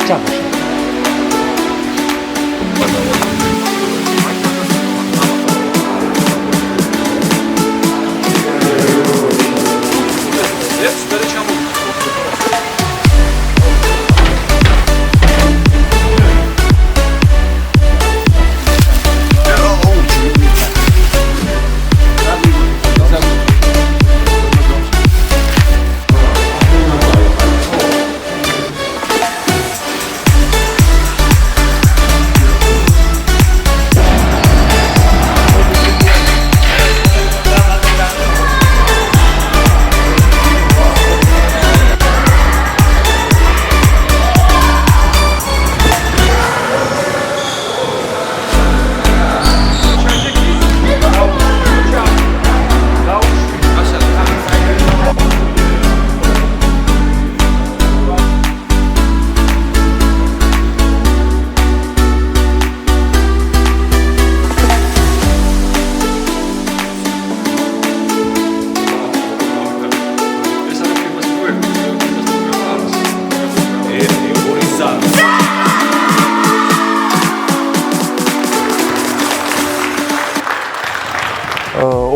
ოჯახში.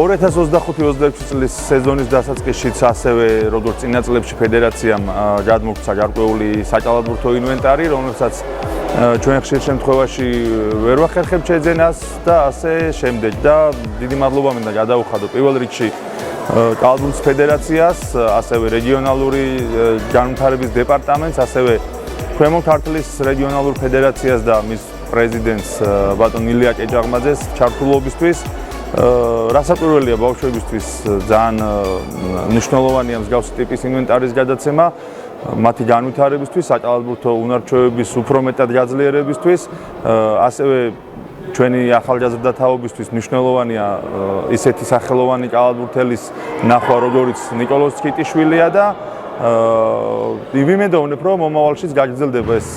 Ore 2025-26 წლის სეზონის დასაწყისშიც ასევე როგორც წინა წლებში ფედერაციამ გადმოგცა გარკვეული საჭალადბურთო ინვენტარი, რომელსაც ჩვენ ხშირ შემთხვევაში ვერ ვახერხებთ შეძენას და ასე შემდეგ და დიდი მადლობა მინდა გადავუხადო პირველ რიგში კალათბურთის ფედერაციას, ასევე რეგიონალური განვითარების დეპარტამენტს, ასევე ქვემო ქართლის რეგიონალურ ფედერაციას და მის პრეზიდენტს ბატონ ილია კეჭაღმაძეს ჩართულობისთვის. Რასაკვირველია ბავშვებისთვის ძალიან მნიშვნელოვანია მსგავსი ტიპის ინვენტარის გადაცემა, მათი განვითარებისთვის, საჭალადბურთო უნარჩვევების უფრო მეტად გაძლიერებისთვის, ასევე ჩვენი ახალგაზრდა თაობისთვის მნიშვნელოვანია ისეთი სახელოვანი კალათბურთელის ნახვა, როგორიც ნიკოლოზ ჩიტიშვილია და ვიმედოვნებ, რომ მომავალშიც გაგრძელდება ეს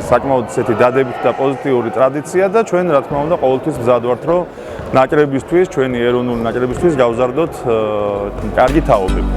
საკმაოდ ისეთი დადებითი და პოზიტიური ტრადიცია და ჩვენ რა თქმა უნდა ყოველთვის მზად ვართ, რომ ნაკრებისთვის, ჩვენი ეროვნული ნაკრებისთვის გავზარდოთ კარგი თაობები.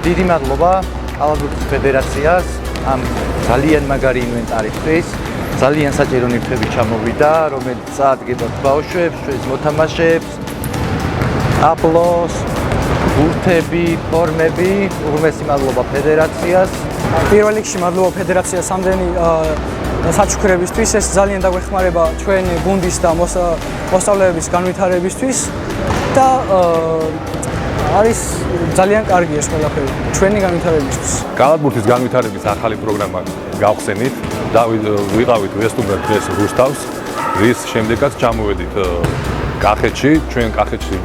დიდი მადლობა კალათბურთის ფედერაციას ამ ძალიან მაგარი ინვენტარისთვის. ძალიან საჭირო ნივთები ჩამოვიდა, რომელიც წაადგებათ ბავშვებს, ჩვენს მოთამაშეებს. აპლოს, ბურთები, ფორმები, უღრმესი მადლობა ფედერაციას. პირველ რიგში მადლობა ფედერაციას ამდენი საჩუქრებისთვის, ეს ძალიან დაგვეხმარება ჩვენ გუნდის და მოსწავლეების განვითარებისთვის და არის ძალიან კარგი ეს ყველაფერი ჩვენი განვითარებისთვის. კალათბურთის განვითარების ახალი პროგრამა გავხსენით და ვიყავით ვესტუმრად დღეს რუსთავს, რის შემდეგაც ჩამოვედით კახეთში, ჩვენ კახეთში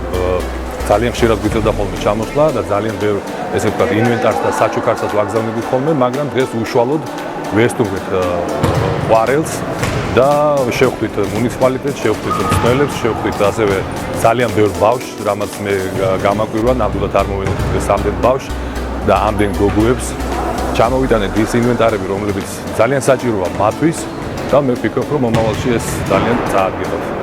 ძალიან ხშირად გვიწევდა ხოლმე ჩამოსვლა და ძალიან ბევრ ესე ვთქვათ ინვენტარს და საჩუქარსაც ვაგზავნებით ხოლმე, მაგრამ დღეს უშუალოდ ვესტუმრეთ ყვარელს და შევხვდით მუნიციპალიტეტს, შევხვდით მსმენელებს, შევხვდით ასევე ძალიან ბევრ ბავშვს, რამაც მე გამაკვირვა, ნამდვილად არ მოვედი სამდენ ბავშვს და ამდენ გოგოებს. ჩამოვიტანეთ ის ინვენტარები, რომლებიც ძალიან საჭიროა მათთვის და მე ვფიქრობ, რომ მომავალში ეს ძალიან წაადგებათ.